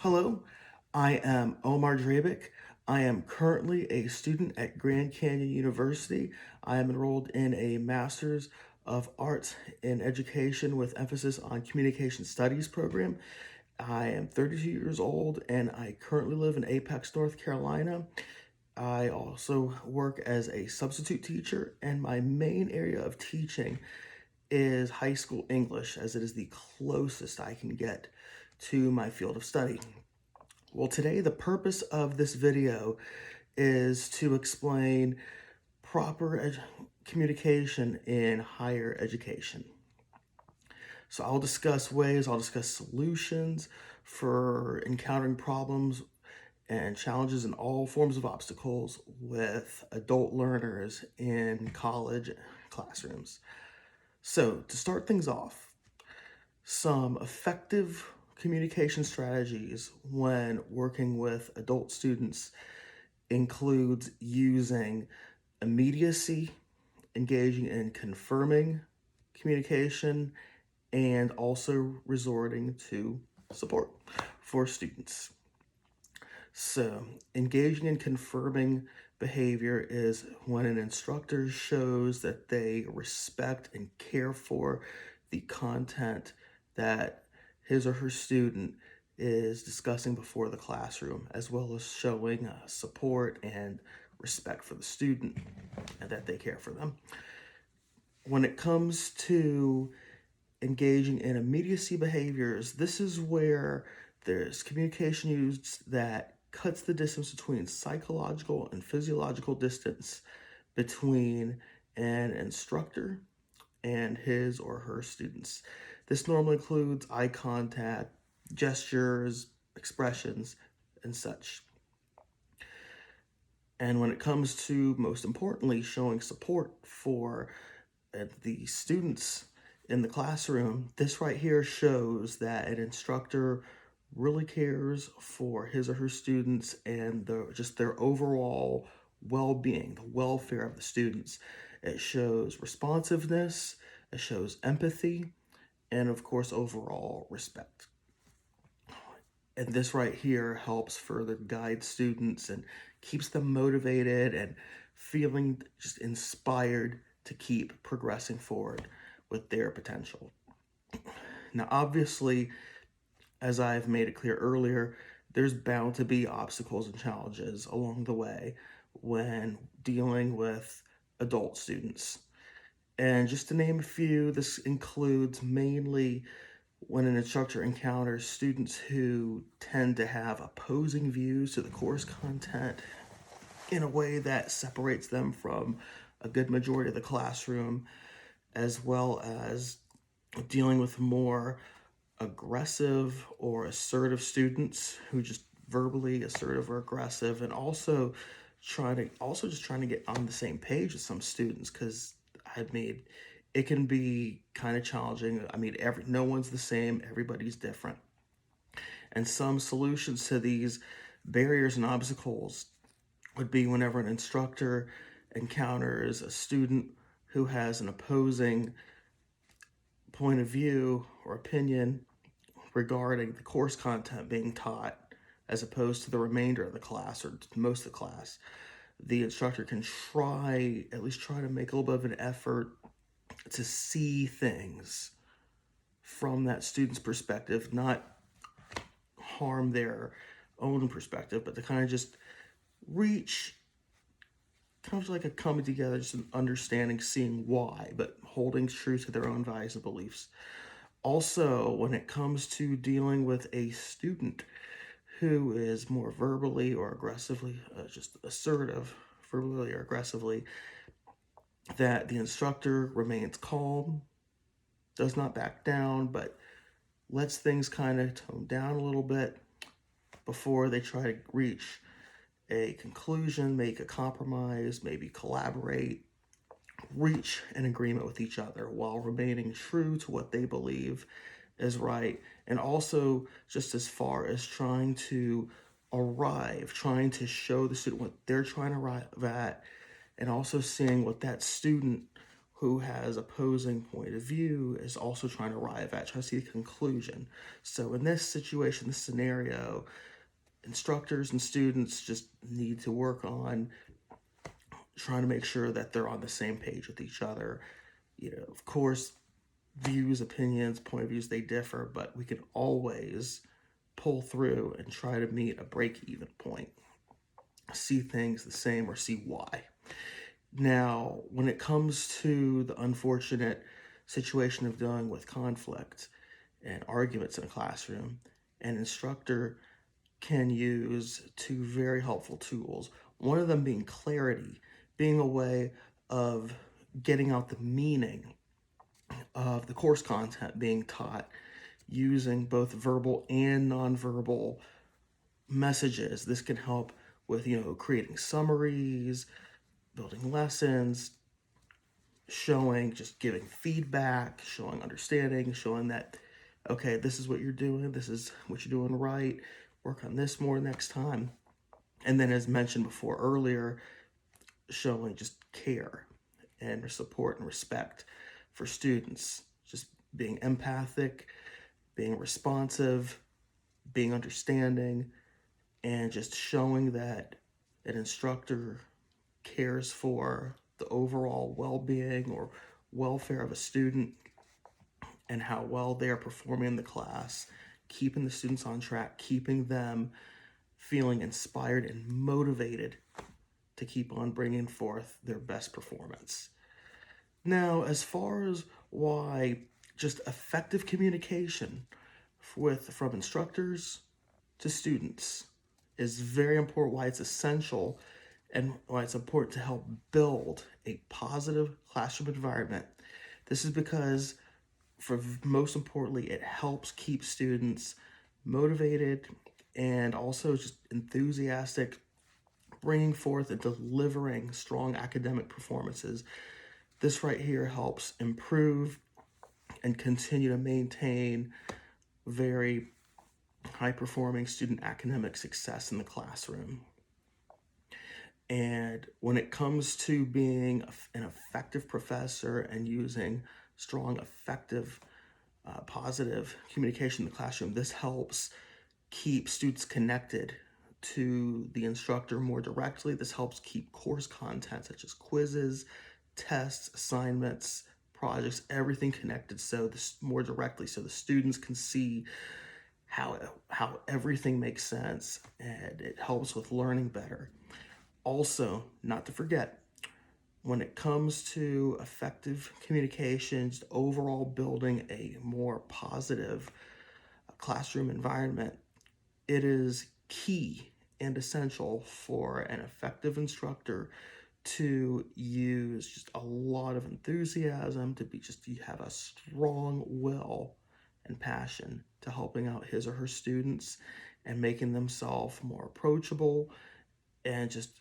Hello, I am Omar Drabic. I am currently a student at Grand Canyon University. I am enrolled in a Master's of Arts in Education with emphasis on Communication Studies program. I am 32 years old and I currently live in Apex, North Carolina. I also work as a substitute teacher, and my main area of teaching is high school English, as it is the closest I can get to my field of study. Well, today the purpose of this video is to explain proper communication in higher education. So I'll discuss solutions for encountering problems and challenges in all forms of obstacles with adult learners in college classrooms. So to start things off, some effective communication strategies when working with adult students includes using immediacy, engaging in confirming communication, and also resorting to support for students. So, engaging in confirming behavior is when an instructor shows that they respect and care for the content that his or her student is discussing before the classroom, as well as showing support and respect for the student and that they care for them. When it comes to engaging in immediacy behaviors, this is where there's communication used that cuts the distance between psychological and physiological distance between an instructor and his or her students. This normally includes eye contact, gestures, expressions, and such. And when it comes to, most importantly, showing support for the students in the classroom, this right here shows that an instructor really cares for his or her students and just their overall well-being, the welfare of the students. It shows responsiveness, it shows empathy, and of course, overall respect. And this right here helps further guide students and keeps them motivated and feeling just inspired to keep progressing forward with their potential. Now, obviously, as I've made it clear earlier, there's bound to be obstacles and challenges along the way when dealing with adult students. And just to name a few, this includes mainly when an instructor encounters students who tend to have opposing views to the course content in a way that separates them from a good majority of the classroom, as well as dealing with more aggressive or assertive students who just verbally assertive or aggressive, and also just trying to get on the same page with some students, because it can be kind of challenging. No one's the same, everybody's different. And some solutions to these barriers and obstacles would be whenever an instructor encounters a student who has an opposing point of view or opinion regarding the course content being taught as opposed to the remainder of the class or most of the class, the instructor can at least try to make a little bit of an effort to see things from that student's perspective, not harm their own perspective, but to kind of just reach kind of like a coming together, just an understanding, seeing why, but holding true to their own values and beliefs. Also, when it comes to dealing with a student who is more verbally or aggressively, just assertive, verbally or aggressively, that the instructor remains calm, does not back down, but lets things kind of tone down a little bit before they try to reach a conclusion, make a compromise, maybe collaborate, reach an agreement with each other while remaining true to what they believe is right. And also, just as far as trying to show the student what they're trying to arrive at, and also seeing what that student who has opposing point of view is also trying to arrive at, trying to see the conclusion. So in this situation, this scenario, instructors and students just need to work on trying to make sure that they're on the same page with each other. Of course, views, opinions, point of views, they differ, but we can always pull through and try to meet a break-even point, see things the same or see why. Now, when it comes to the unfortunate situation of dealing with conflict and arguments in a classroom, an instructor can use two very helpful tools. One of them being clarity, being a way of getting out the meaning of the course content being taught using both verbal and nonverbal messages. This can help with, creating summaries, building lessons, just giving feedback, showing understanding, showing that, okay, this is what you're doing, this is what you're doing right, work on this more next time. And then, as mentioned before earlier, showing just care and support and respect for students, just being empathic, being responsive, being understanding, and just showing that an instructor cares for the overall well-being or welfare of a student and how well they are performing in the class, keeping the students on track, keeping them feeling inspired and motivated to keep on bringing forth their best performance. Now, as far as why just effective communication from instructors to students is very important, why it's essential, and why it's important to help build a positive classroom environment. This is because, most importantly, it helps keep students motivated and also just enthusiastic, bringing forth and delivering strong academic performances. This right here helps improve and continue to maintain very high-performing student academic success in the classroom. And when it comes to being an effective professor and using strong, effective, positive communication in the classroom, this helps keep students connected to the instructor more directly. This helps keep course content such as quizzes, tests, assignments, projects, everything connected more directly, so the students can see how everything makes sense, and it helps with learning better. Also, not to forget, when it comes to effective communications, overall building a more positive classroom environment, it is key and essential for an effective instructor to use just a lot of enthusiasm, you have a strong will and passion to helping out his or her students and making themselves more approachable, and just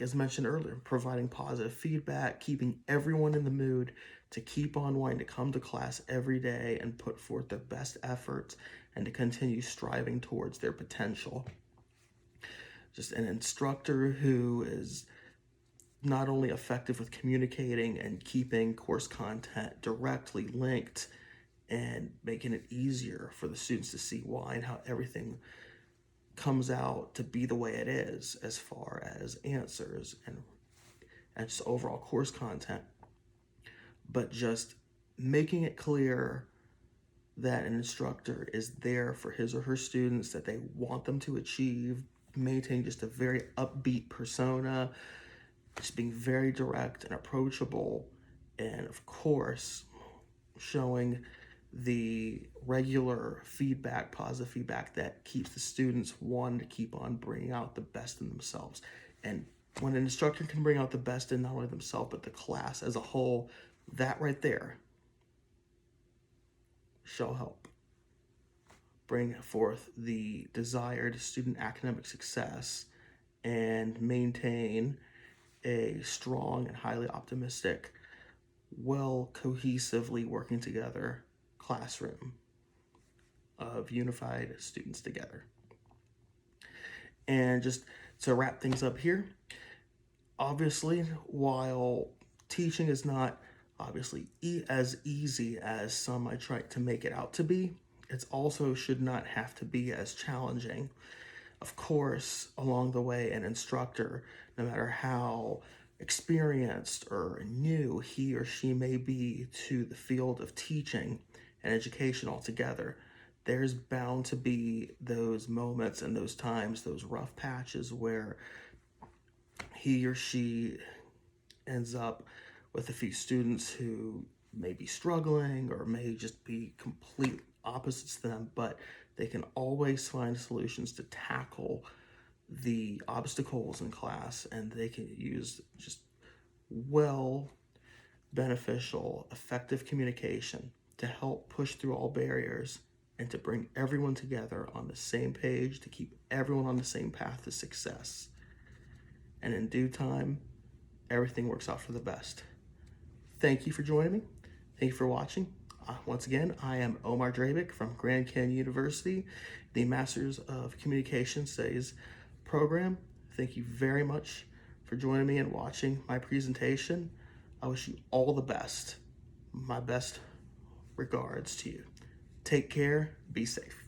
as mentioned earlier, providing positive feedback, keeping everyone in the mood to keep on wanting to come to class every day and put forth their best efforts and to continue striving towards their potential. Just an instructor who is not only effective with communicating and keeping course content directly linked and making it easier for the students to see why and how everything comes out to be the way it is as far as answers and just overall course content, but just making it clear that an instructor is there for his or her students, that they want them to achieve, maintain just a very upbeat persona, just being very direct and approachable, and of course, showing the regular feedback, positive feedback that keeps the students wanting to keep on bringing out the best in themselves. And when an instructor can bring out the best in not only themselves, but the class as a whole, that right there shall help bring forth the desired student academic success and maintain a strong and highly optimistic, well cohesively working together classroom of unified students together. And just to wrap things up here, obviously, while teaching is not obviously as easy as some might try to make it out to be. It also should not have to be as challenging. Of course, along the way, an instructor, no matter how experienced or new he or she may be to the field of teaching and education altogether, there's bound to be those moments and those times, those rough patches where he or she ends up with a few students who may be struggling or may just be complete opposites to them, but they can always find solutions to tackle the obstacles in class, and they can use just well beneficial, effective communication to help push through all barriers and to bring everyone together on the same page, to keep everyone on the same path to success. And in due time, everything works out for the best. Thank you for joining me. Thank you for watching. Once again, I am Omar Drabik from Grand Canyon University, the Masters of Communication Studies program. Thank you very much for joining me and watching my presentation. I wish you all the best. My best regards to you. Take care. Be safe.